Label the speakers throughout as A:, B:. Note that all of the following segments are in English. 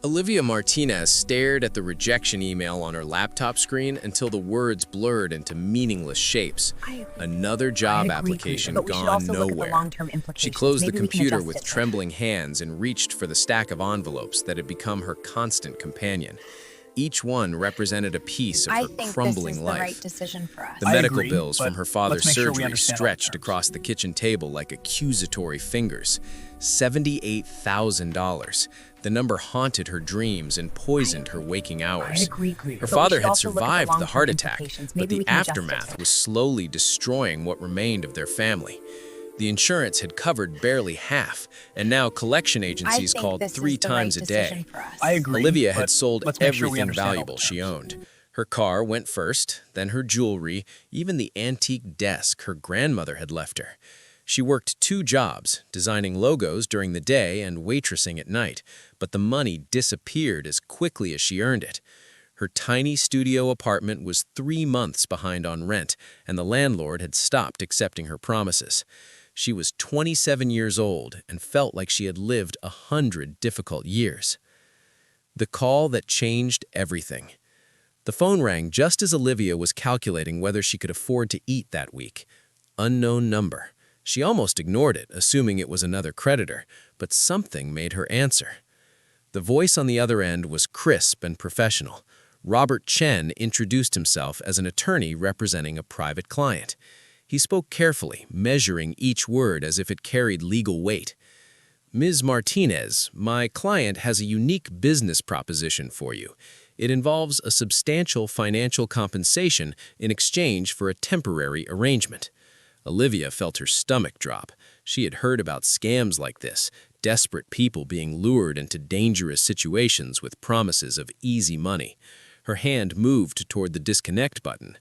A: Olivia Martinez stared at the rejection email on her laptop screen until the words blurred into meaningless shapes. Another job application gone nowhere. She closed the computer with trembling hands and reached for the stack of envelopes that had become her constant companion. Each one represented a piece of her crumbling life. The medical bills from her father's surgery stretched across the kitchen table like accusatory fingers. $78,000. The number haunted her dreams and poisoned her waking hours. Her father had survived the heart attack, but the aftermath was slowly destroying what remained of their family. The insurance had covered barely half, and now collection agencies called 3 times a day. Olivia had sold everything valuable she owned. Her car went first, then her jewelry, even the antique desk her grandmother had left her. She worked 2 jobs, designing logos during the day and waitressing at night, but the money disappeared as quickly as she earned it. Her tiny studio apartment was 3 months behind on rent, and the landlord had stopped accepting her promises. She was 27 years old and felt like she had lived 100 difficult years. The call that changed everything. The phone rang just as Olivia was calculating whether she could afford to eat that week. Unknown number. She almost ignored it, assuming it was another creditor, but something made her answer. The voice on the other end was crisp and professional. Robert Chen introduced himself as an attorney representing a private client. He spoke carefully, measuring each word as if it carried legal weight. "Ms. Martinez, my client has a unique business proposition for you. It involves a substantial financial compensation in exchange for a temporary arrangement." Olivia felt her stomach drop. She had heard about scams like this, desperate people being lured into dangerous situations with promises of easy money. Her hand moved toward the disconnect button.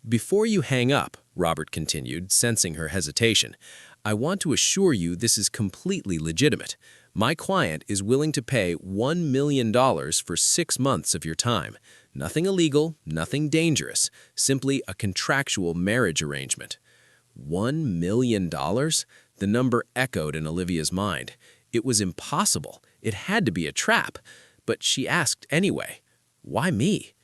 A: "Before you hang up," Robert continued, sensing her hesitation, "I want to assure you this is completely legitimate. My client is willing to pay $1 million for 6 months of your time. Nothing illegal, nothing dangerous, simply a contractual marriage arrangement." $1 million? The number echoed in Olivia's mind. It was impossible. It had to be a trap. But she asked anyway, "Why me?"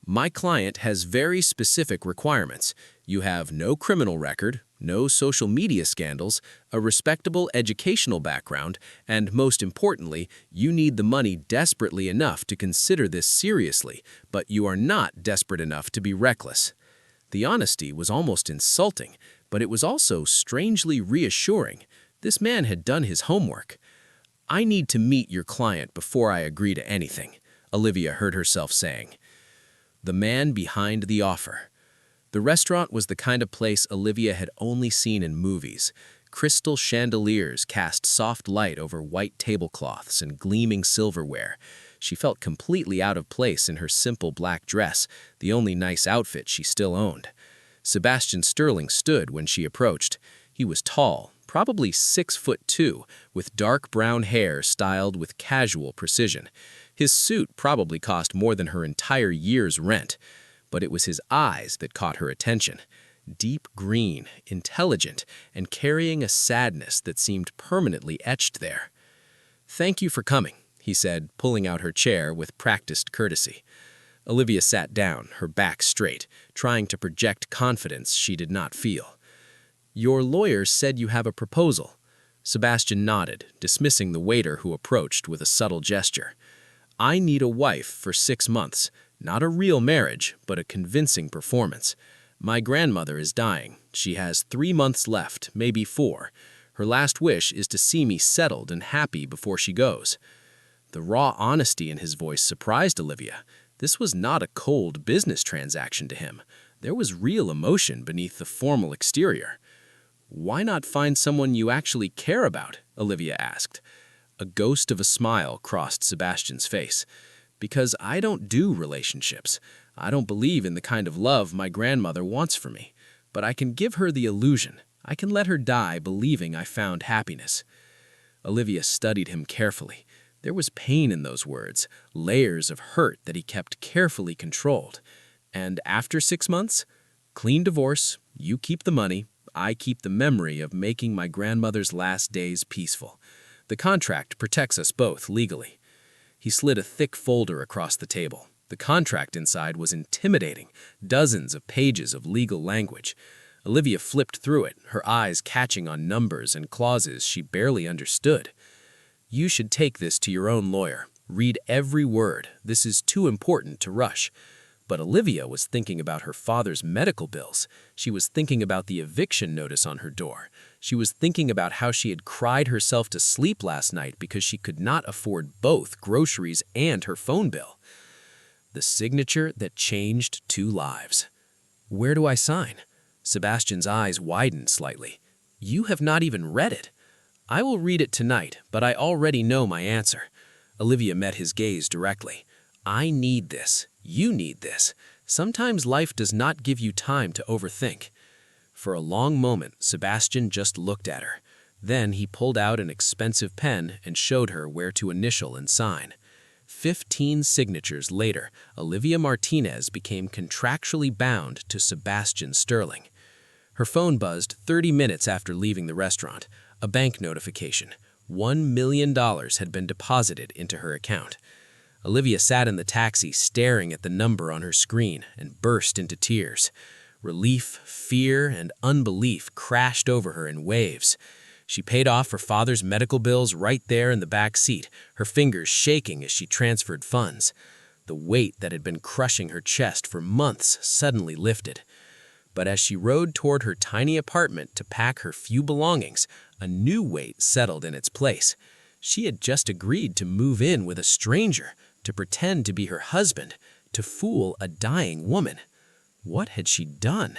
A: "My client has very specific requirements. You have no criminal record, no social media scandals, a respectable educational background, and most importantly, you need the money desperately enough to consider this seriously, but you are not desperate enough to be reckless." The honesty was almost insulting, but it was also strangely reassuring. This man had done his homework. "I need to meet your client before I agree to anything," Olivia heard herself saying. The man behind the offer. The restaurant was the kind of place Olivia had only seen in movies. Crystal chandeliers cast soft light over white tablecloths and gleaming silverware. She felt completely out of place in her simple black dress, the only nice outfit she still owned. Sebastian Sterling stood when she approached. He was tall, probably 6'2", with dark brown hair styled with casual precision. His suit probably cost more than her entire year's rent, but it was his eyes that caught her attention. Deep green, intelligent, and carrying a sadness that seemed permanently etched there. "Thank you for coming," he said, pulling out her chair with practiced courtesy. Olivia sat down, her back straight, trying to project confidence she did not feel. "Your lawyer said you have a proposal." Sebastian nodded, dismissing the waiter who approached with a subtle gesture. "I need a wife for 6 months. Not a real marriage, but a convincing performance. My grandmother is dying. She has 3 months left, maybe 4. Her last wish is to see me settled and happy before she goes." The raw honesty in his voice surprised Olivia. This was not a cold business transaction to him. There was real emotion beneath the formal exterior. "Why not find someone you actually care about?" Olivia asked. A ghost of a smile crossed Sebastian's face. "Because I don't do relationships. I don't believe in the kind of love my grandmother wants for me. But I can give her the illusion. I can let her die believing I found happiness." Olivia studied him carefully. There was pain in those words, layers of hurt that he kept carefully controlled. "And after 6 months? Clean divorce, you keep the money, I keep the memory of making my grandmother's last days peaceful. The contract protects us both legally." He slid a thick folder across the table. The contract inside was intimidating, dozens of pages of legal language. Olivia flipped through it, her eyes catching on numbers and clauses she barely understood. "You should take this to your own lawyer. Read every word. This is too important to rush." But Olivia was thinking about her father's medical bills. She was thinking about the eviction notice on her door. She was thinking about how she had cried herself to sleep last night because she could not afford both groceries and her phone bill. The signature that changed 2 lives. "Where do I sign?" Sebastian's eyes widened slightly. "You have not even read it." "I will read it tonight, but I already know my answer." Olivia met his gaze directly. "I need this. You need this. Sometimes life does not give you time to overthink." For a long moment, Sebastian just looked at her. Then he pulled out an expensive pen and showed her where to initial and sign. 15 signatures later, Olivia Martinez became contractually bound to Sebastian Sterling. Her phone buzzed 30 minutes after leaving the restaurant. A bank notification. $1 million had been deposited into her account. Olivia sat in the taxi staring at the number on her screen and burst into tears. Relief, fear, and unbelief crashed over her in waves. She paid off her father's medical bills right there in the back seat, her fingers shaking as she transferred funds. The weight that had been crushing her chest for months suddenly lifted. But as she rode toward her tiny apartment to pack her few belongings, a new weight settled in its place. She had just agreed to move in with a stranger, to pretend to be her husband, to fool a dying woman. What had she done?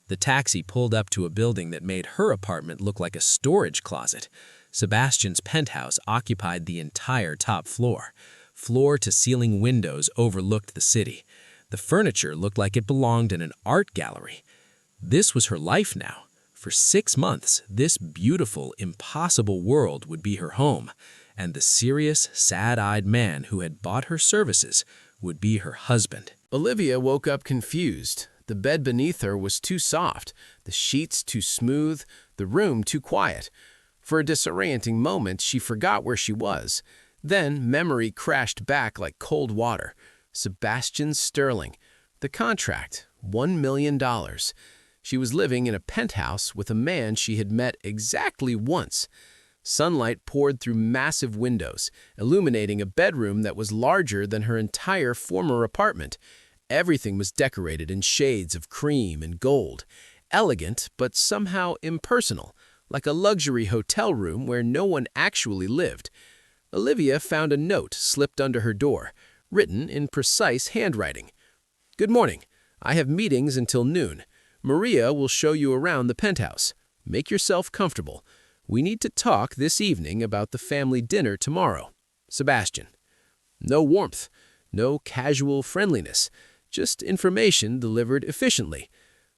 A: The taxi pulled up to a building that made her apartment look like a storage closet. Sebastian's penthouse occupied the entire top floor. Floor-to-ceiling windows overlooked the city. The furniture looked like it belonged in an art gallery. This was her life now. For 6 months, this beautiful, impossible world would be her home, and the serious, sad-eyed man who had bought her services would be her husband.
B: Olivia woke up confused. The bed beneath her was too soft, the sheets too smooth, the room too quiet. For a disorienting moment, she forgot where she was. Then memory crashed back like cold water. Sebastian Sterling. The contract, $1 million. She was living in a penthouse with a man she had met exactly once. Sunlight poured through massive windows, illuminating a bedroom that was larger than her entire former apartment. Everything was decorated in shades of cream and gold, elegant but somehow impersonal, like a luxury hotel room where no one actually lived. Olivia found a note slipped under her door, written in precise handwriting. "Good morning. I have meetings until noon. Maria will show you around the penthouse. Make yourself comfortable. We need to talk this evening about the family dinner tomorrow. Sebastian." No warmth, no casual friendliness, just information delivered efficiently.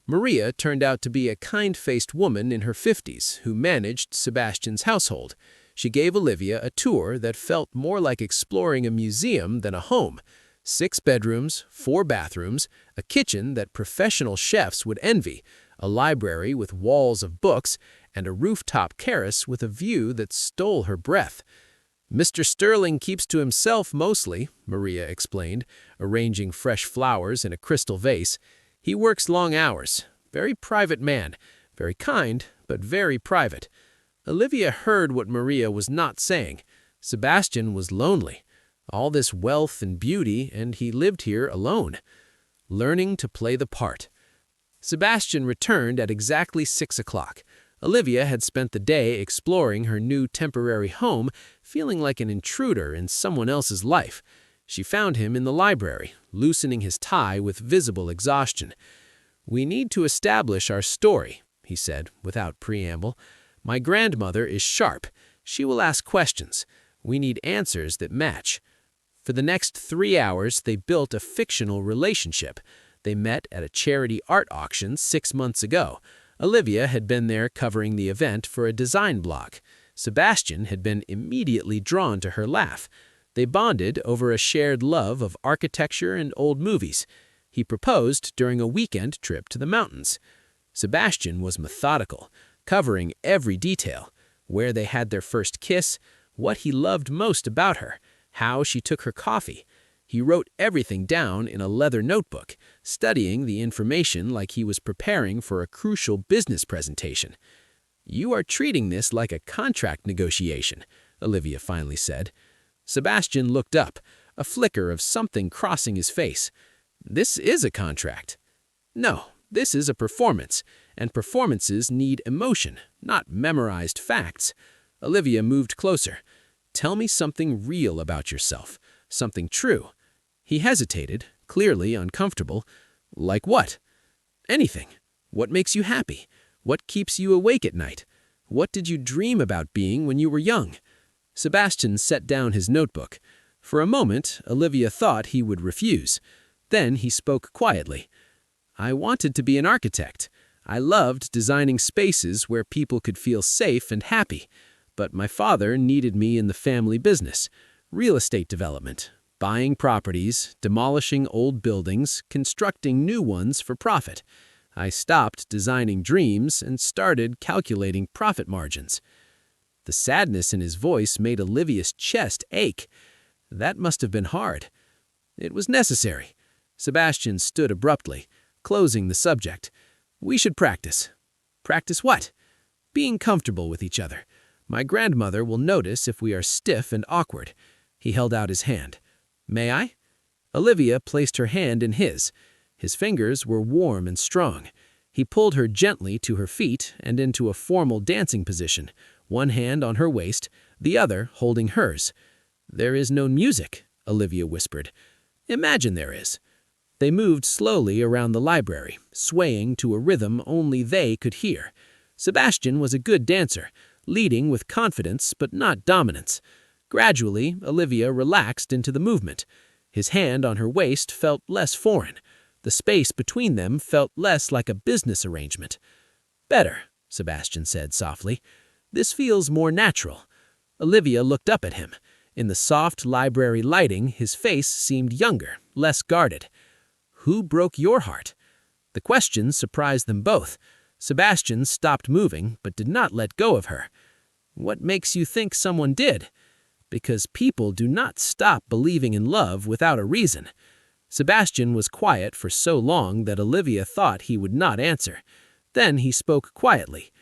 B: Maria turned out to be a kind-faced woman in her 50s who managed Sebastian's household. She gave Olivia a tour that felt more like exploring a museum than a home. 6 bedrooms, 4 bathrooms, a kitchen that professional chefs would envy, a library with walls of books, and a rooftop terrace with a view that stole her breath. "Mr. Sterling keeps to himself mostly," Maria explained, arranging fresh flowers in a crystal vase. "He works long hours. Very private man. Very kind, but very private." Olivia heard what Maria was not saying. Sebastian was lonely. All this wealth and beauty, and he lived here alone. Learning to play the part. Sebastian returned at exactly 6 o'clock. Olivia had spent the day exploring her new temporary home, feeling like an intruder in someone else's life. She found him in the library, loosening his tie with visible exhaustion. "We need to establish our story," he said, without preamble. "My grandmother is sharp. She will ask questions. We need answers that match." For the next 3 hours, they built a fictional relationship. They met at a charity art auction 6 months ago. Olivia had been there covering the event for a design blog. Sebastian had been immediately drawn to her laugh. They bonded over a shared love of architecture and old movies. He proposed during a weekend trip to the mountains. Sebastian was methodical, covering every detail: where they had their first kiss, what he loved most about her, how she took her coffee. He wrote everything down in a leather notebook, studying the information like he was preparing for a crucial business presentation. "You are treating this like a contract negotiation," Olivia finally said. Sebastian looked up, a flicker of something crossing his face. "This is a contract." "No, this is a performance, and performances need emotion, not memorized facts." Olivia moved closer. "Tell me something real about yourself, something true." He hesitated, clearly uncomfortable. "Like what?" "Anything. What makes you happy? What keeps you awake at night? What did you dream about being when you were young?" Sebastian set down his notebook. For a moment, Olivia thought he would refuse. Then he spoke quietly. "I wanted to be an architect. I loved designing spaces where people could feel safe and happy. But my father needed me in the family business, real estate development, buying properties, demolishing old buildings, constructing new ones for profit. I stopped designing dreams and started calculating profit margins." The sadness in his voice made Olivia's chest ache. That must have been hard. "It was necessary." Sebastian stood abruptly, closing the subject. "We should practice." "Practice what?" "Being comfortable with each other. My grandmother will notice if we are stiff and awkward." He held out his hand. "May I?" Olivia placed her hand in his. His fingers were warm and strong. He pulled her gently to her feet and into a formal dancing position, one hand on her waist, the other holding hers. "There is no music," Olivia whispered. "Imagine there is." They moved slowly around the library, swaying to a rhythm only they could hear. Sebastian was a good dancer, leading with confidence but not dominance. Gradually, Olivia relaxed into the movement. His hand on her waist felt less foreign. The space between them felt less like a business arrangement. "Better," Sebastian said softly. "This feels more natural." Olivia looked up at him. In the soft library lighting, his face seemed younger, less guarded. "Who broke your heart?" The question surprised them both. Sebastian stopped moving, but did not let go of her. "What makes you think someone did?" "Because people do not stop believing in love without a reason." Sebastian was quiet for so long that Olivia thought he would not answer. Then he spoke quietly.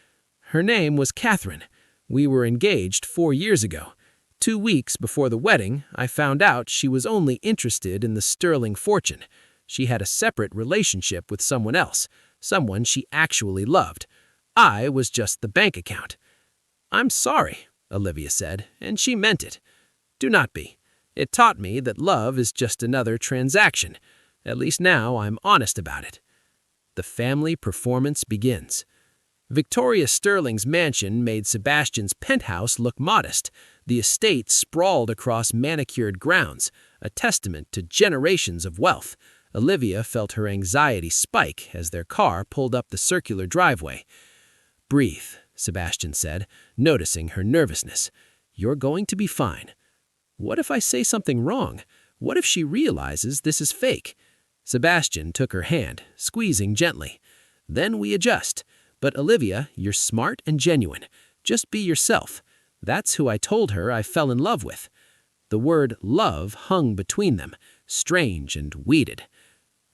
B: "Her name was Catherine. We were engaged 4 years ago. 2 weeks before the wedding, I found out she was only interested in the Sterling fortune. She had a separate relationship with someone else, someone she actually loved. I was just the bank account." "I'm sorry," Olivia said, and she meant it. "Do not be. It taught me that love is just another transaction. At least now I'm honest about it." The family performance begins. Victoria Sterling's mansion made Sebastian's penthouse look modest. The estate sprawled across manicured grounds, a testament to generations of wealth. Olivia felt her anxiety spike as their car pulled up the circular driveway. "Breathe," Sebastian said, noticing her nervousness. "You're going to be fine." "What if I say something wrong? What if she realizes this is fake?" Sebastian took her hand, squeezing gently. "Then we adjust. But Olivia, you're smart and genuine. Just be yourself. That's who I told her I fell in love with." The word love hung between them, strange and weeded.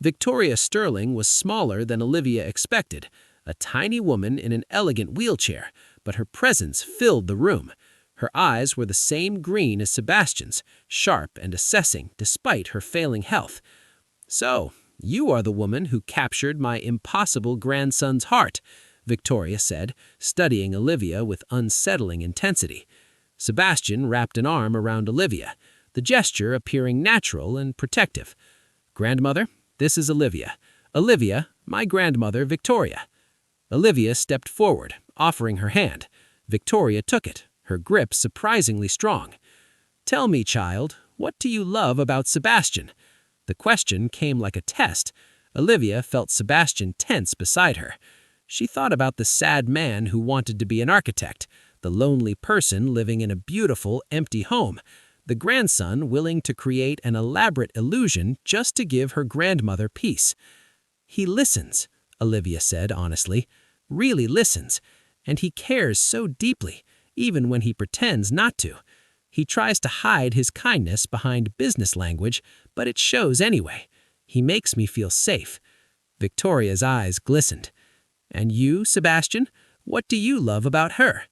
B: Victoria Sterling was smaller than Olivia expected, a tiny woman in an elegant wheelchair, but her presence filled the room. Her eyes were the same green as Sebastian's, sharp and assessing despite her failing health. "So, you are the woman who captured my impossible grandson's heart," Victoria said, studying Olivia with unsettling intensity. Sebastian wrapped an arm around Olivia, the gesture appearing natural and protective. "Grandmother, this is Olivia. Olivia, my grandmother, Victoria." Olivia stepped forward, offering her hand. Victoria took it, her grip surprisingly strong. "Tell me, child, what do you love about Sebastian?" The question came like a test. Olivia felt Sebastian tense beside her. She thought about the sad man who wanted to be an architect, the lonely person living in a beautiful, empty home, the grandson willing to create an elaborate illusion just to give her grandmother peace. "He listens," Olivia said honestly, "really listens, and he cares so deeply, even when he pretends not to."
C: He tries to hide his kindness behind business language, but it shows anyway. He makes me feel safe." Victoria's eyes glistened. "And you, Sebastian? What do you love about her?"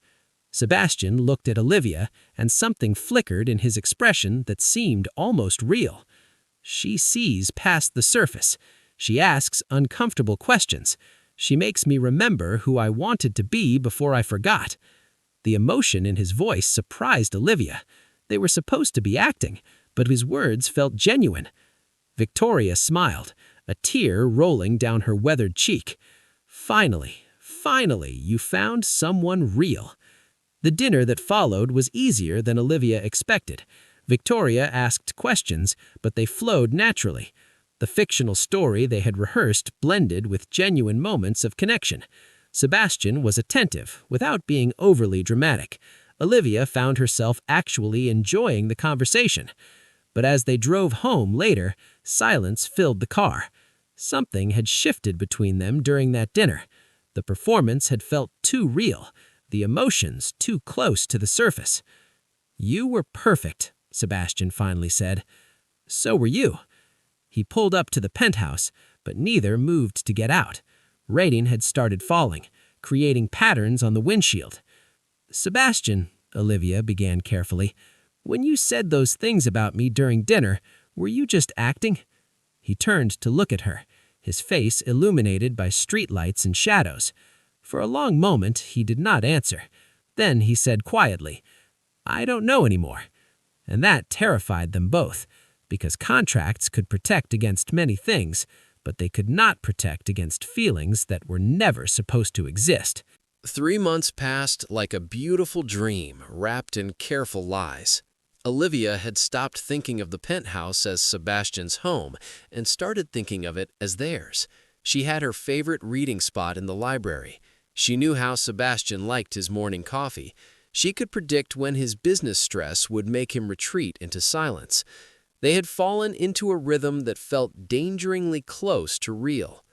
C: Sebastian looked at Olivia, and something flickered in his expression that seemed almost real. She sees past the surface. She asks uncomfortable questions. She makes me remember who I wanted to be before I forgot. The emotion in his voice surprised Olivia. They were supposed to be acting, but his words felt genuine. Victoria smiled, a tear rolling down her weathered cheek. Finally, you found someone real." The dinner that followed was easier than Olivia expected. Victoria asked questions, but they flowed naturally. The fictional story they had rehearsed blended with genuine moments of connection. Sebastian was attentive, without being overly dramatic. Olivia found herself actually enjoying the conversation. But as they drove home later, silence filled the car. Something had shifted between them during that dinner. The performance had felt too real, the emotions too close to the surface. "You were perfect," Sebastian finally said. "So were you." He pulled up to the penthouse, but neither moved to get out. Rain had started falling, creating patterns on the windshield. "Sebastian," Olivia began carefully, "when you said those things about me during dinner, were you just acting?" He turned to look at her, his face illuminated by streetlights and shadows. For a long moment, he did not answer. Then he said quietly, "I don't know anymore." And that terrified them both, because contracts could protect against many things, but they could not protect against feelings that were never supposed to exist.
B: 3 months passed like a beautiful dream wrapped in careful lies. Olivia had stopped thinking of the penthouse as Sebastian's home and started thinking of it as theirs. She had her favorite reading spot in the library. She knew how Sebastian liked his morning coffee. She could predict when his business stress would make him retreat into silence. They had fallen into a rhythm that felt dangeringly close to real.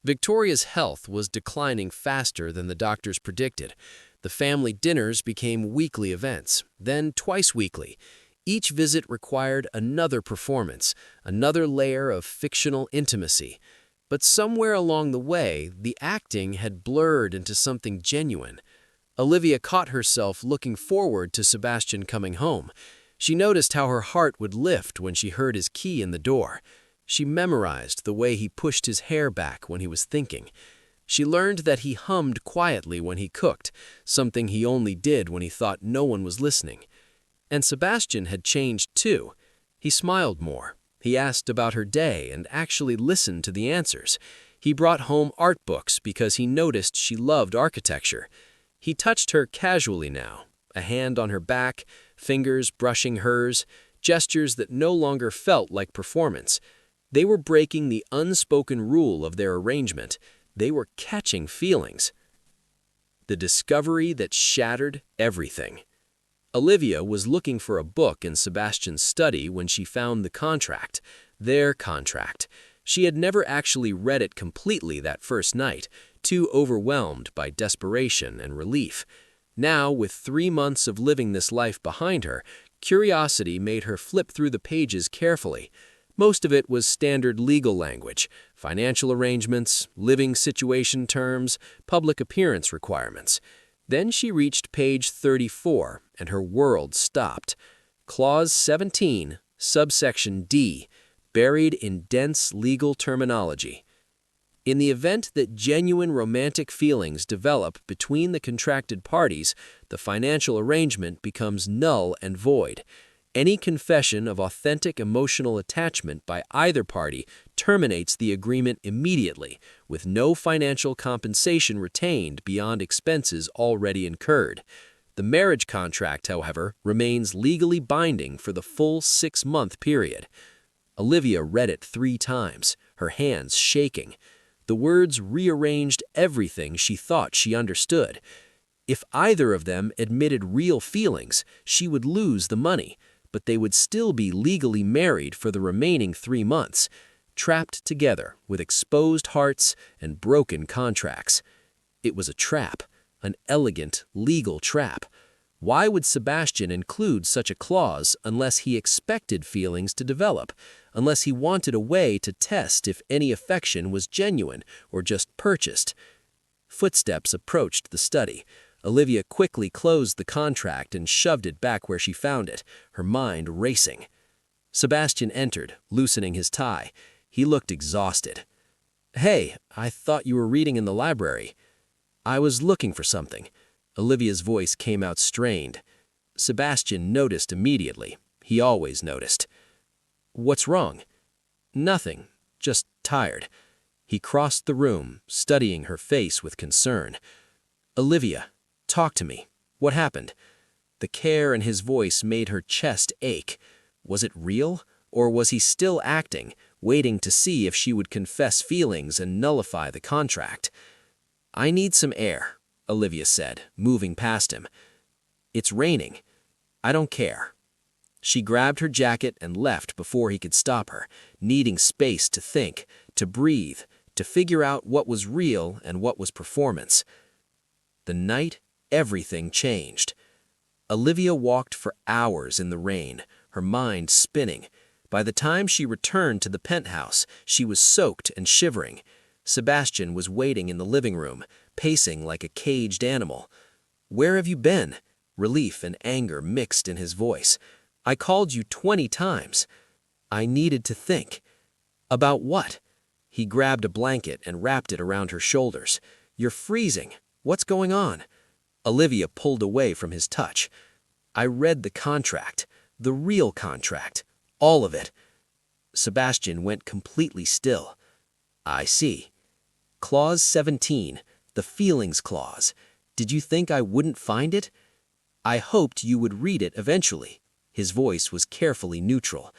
B: Victoria's health was declining faster than the doctors predicted. The family dinners became weekly events, then twice weekly. Each visit required another performance, another layer of fictional intimacy. But somewhere along the way, the acting had blurred into something genuine. Olivia caught herself looking forward to Sebastian coming home. She noticed how her heart would lift when she heard his key in the door. She memorized the way he pushed his hair back when he was thinking. She learned that he hummed quietly when he cooked, something he only did when he thought no one was listening. And Sebastian had changed too. He smiled more. He asked about her day and actually listened to the answers. He brought home art books because he noticed she loved architecture. He touched her casually now, a hand on her back, fingers brushing hers, gestures that no longer felt like performance. They were breaking the unspoken rule of their arrangement. They were catching feelings. The discovery that shattered everything. Olivia was looking for a book in Sebastian's study when she found the contract, their contract. She had never actually read it completely that first night, too overwhelmed by desperation and relief. Now, with 3 months of living this life behind her, curiosity made her flip through the pages carefully. Most of it was standard legal language, financial arrangements, living situation terms, public appearance requirements. Then she reached page 34, and her world stopped. Clause 17, subsection D, buried in dense legal terminology. In the event that genuine romantic feelings develop between the contracted parties, the financial arrangement becomes null and void. Any confession of authentic emotional attachment by either party terminates the agreement immediately, with no financial compensation retained beyond expenses already incurred. The marriage contract, however, remains legally binding for the full 6-month period. Olivia read it 3 times, her hands shaking. The words rearranged everything she thought she understood. If either of them admitted real feelings, she would lose the money, but they would still be legally married for the remaining 3 months, trapped together with exposed hearts and broken contracts. It was a trap, an elegant legal trap. Why would Sebastian include such a clause unless he expected feelings to develop, unless he wanted a way to test if any affection was genuine or just purchased? Footsteps approached the study. Olivia quickly closed the contract and shoved it back where she found it, her mind racing. Sebastian entered, loosening his tie. He looked exhausted. "Hey, I thought you were reading in the library." "I was looking for something." Olivia's voice came out strained. Sebastian noticed immediately. He always noticed. "What's wrong?" "Nothing, just tired." He crossed the room, studying her face with concern. "Olivia, talk to me. What happened?" The care in his voice made her chest ache. Was it real, or was he still acting, waiting to see if she would confess feelings and nullify the contract? "I need some air," Olivia said, moving past him. "It's raining. I don't care." She grabbed her jacket and left before he could stop her, needing space to think, to breathe, to figure out what was real and what was performance. The night, everything changed. Olivia walked for hours in the rain, her mind spinning. By the time she returned to the penthouse, she was soaked and shivering. Sebastian was waiting in the living room, pacing like a caged animal. "Where have you been?" Relief and anger mixed in his voice. "I called you 20 times. I needed to think." "About what?" He grabbed a blanket and wrapped it around her shoulders. "You're freezing. What's going on?" Olivia pulled away from his touch. "I read the contract, the real contract, all of it." Sebastian went completely still. "I see. Clause 17, the feelings clause. Did you think I wouldn't find it?" "I hoped you would read it eventually." His voice was carefully neutral.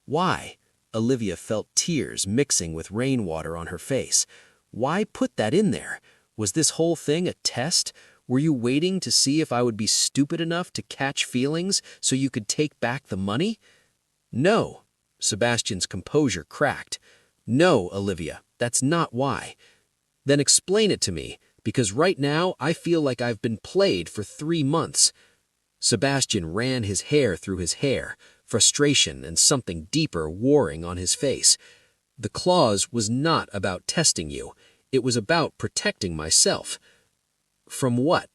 B: "Why?" Olivia felt tears mixing with rainwater on her face. "Why put that in there? Was this whole thing a test? Were you waiting to see if I would be stupid enough to catch feelings so you could take back the money?" "No." Sebastian's composure cracked. "No, Olivia, that's not why." "Then explain it to me, because right now I feel like I've been played for 3 months. Sebastian ran his hair through his hair, frustration and something deeper warring on his face. "The clause was not about testing you. It was about protecting myself." "From what?"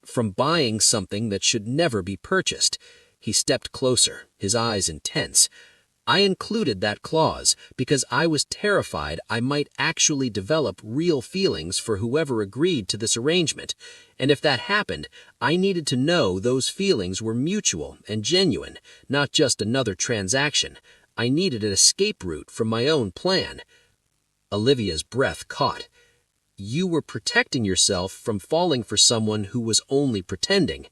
B: "From buying something that should never be purchased." He stepped closer, his eyes intense. "I included that clause because I was terrified I might actually develop real feelings for whoever agreed to this arrangement, and if that happened, I needed to know those feelings were mutual and genuine, not just another transaction. I needed an escape route from my own plan." Olivia's breath caught. "You were protecting yourself from falling for someone who was only pretending."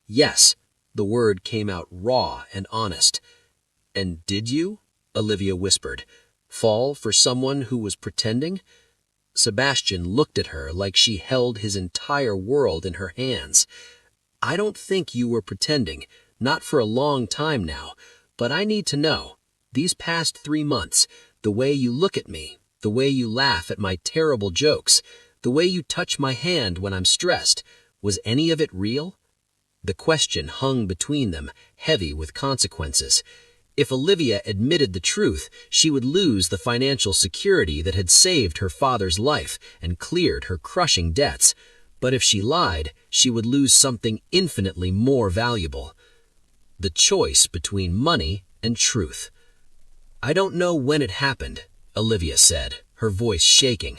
B: "Yes." The word came out raw and honest. "And did you?" Olivia whispered. "Fall for someone who was pretending?" Sebastian looked at her like she held his entire world in her hands. "I don't think you were pretending, not for a long time now, but I need to know. These past 3 months, the way you look at me, the way you laugh at my terrible jokes, the way you touch my hand when I'm stressed, was any of it real?" The question hung between them, heavy with consequences. If Olivia admitted the truth, she would lose the financial security that had saved her father's life and cleared her crushing debts. But if she lied, she would lose something infinitely more valuable: the choice between money and truth. "I don't know when it happened," Olivia said, her voice shaking.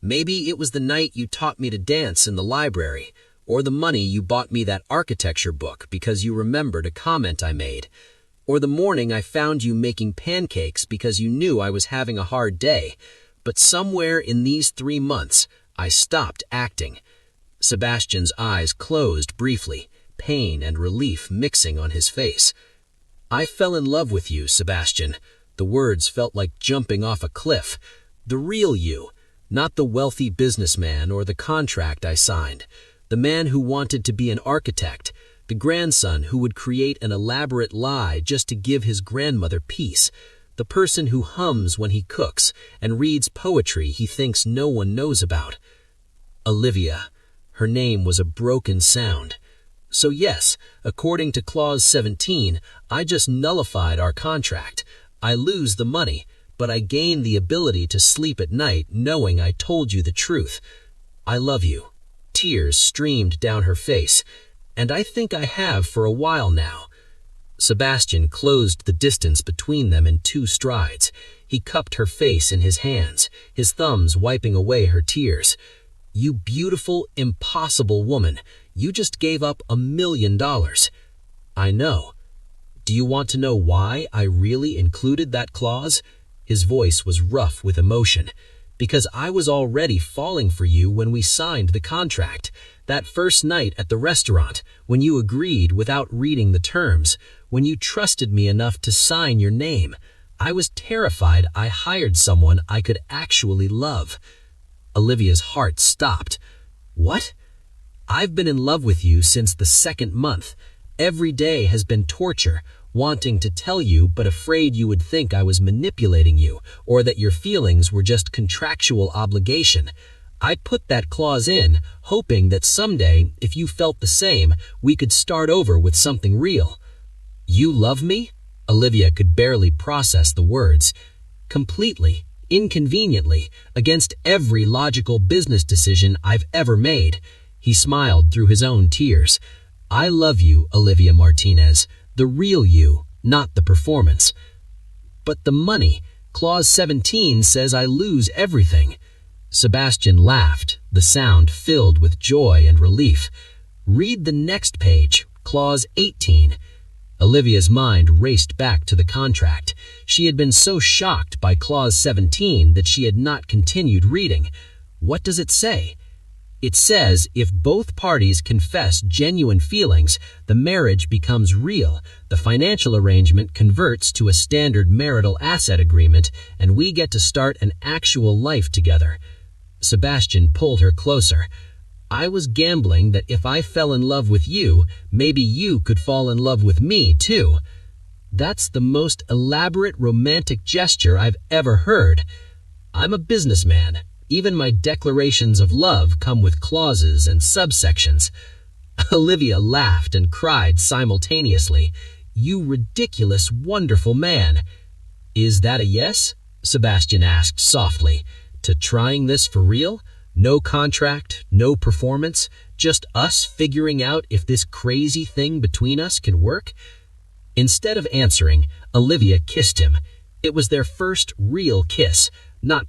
B: "Maybe it was the night you taught me to dance in the library, or the money you bought me that architecture book because you remembered a comment I made, or the morning I found you making pancakes because you knew I was having a hard day. But somewhere in these 3 months, I stopped acting." Sebastian's eyes closed briefly, pain and relief mixing on his face. "I fell in love with you, Sebastian." The words felt like jumping off a cliff. "The real you, not the wealthy businessman or the contract I signed. The man who wanted to be an architect, the grandson who would create an elaborate lie just to give his grandmother peace, the person who hums when he cooks and reads poetry he thinks no one knows about." Olivia. Her name was a broken sound.
D: So yes, according to Clause 17, I just nullified our contract. I lose the money, but I gain the ability to sleep at night knowing I told you the truth. I love you." Tears streamed down her face, "and I think I have for a while now." Sebastian closed the distance between them in 2 strides. He cupped her face in his hands, his thumbs wiping away her tears. "You beautiful, impossible woman, you just gave up $1 million. I know. Do you want to know why I really included that clause?" His voice was rough with emotion. "Because I was already falling for you when we signed the contract. That first night at the restaurant, when you agreed without reading the terms, when you trusted me enough to sign your name, I was terrified I hired someone I could actually love." Olivia's heart stopped. "What? I've been in love with you since the 2nd month. Every day has been torture, wanting to tell you but afraid you would think I was manipulating you or that your feelings were just contractual obligation. I put that clause in, hoping that someday, if you felt the same, we could start over with something real." "You love me?" Olivia could barely process the words. "Completely, inconveniently, against every logical business decision I've ever made." He smiled through his own tears. "I love you, Olivia Martinez, the real you, not the performance." "But the money, Clause 17 says I lose everything." Sebastian laughed, the sound filled with joy and relief. "Read the next page, Clause 18. Olivia's mind raced back to the contract. She had been so shocked by Clause 17 that she had not continued reading. What does it say? It says if both parties confess genuine feelings, the marriage becomes real, the financial arrangement converts to a standard marital asset agreement, and we get to start an actual life together. Sebastian pulled her closer. "I was gambling that if I fell in love with you, maybe you could fall in love with me too. That's the most elaborate romantic gesture I've ever heard. I'm a businessman. Even my declarations of love come with clauses and subsections." Olivia laughed and cried simultaneously. "You ridiculous, wonderful man." "Is that a yes?" Sebastian asked softly. "To trying this for real? No contract, no performance, just us figuring out if this crazy thing between us can work?" Instead of answering, Olivia kissed him. It was their first real kiss, not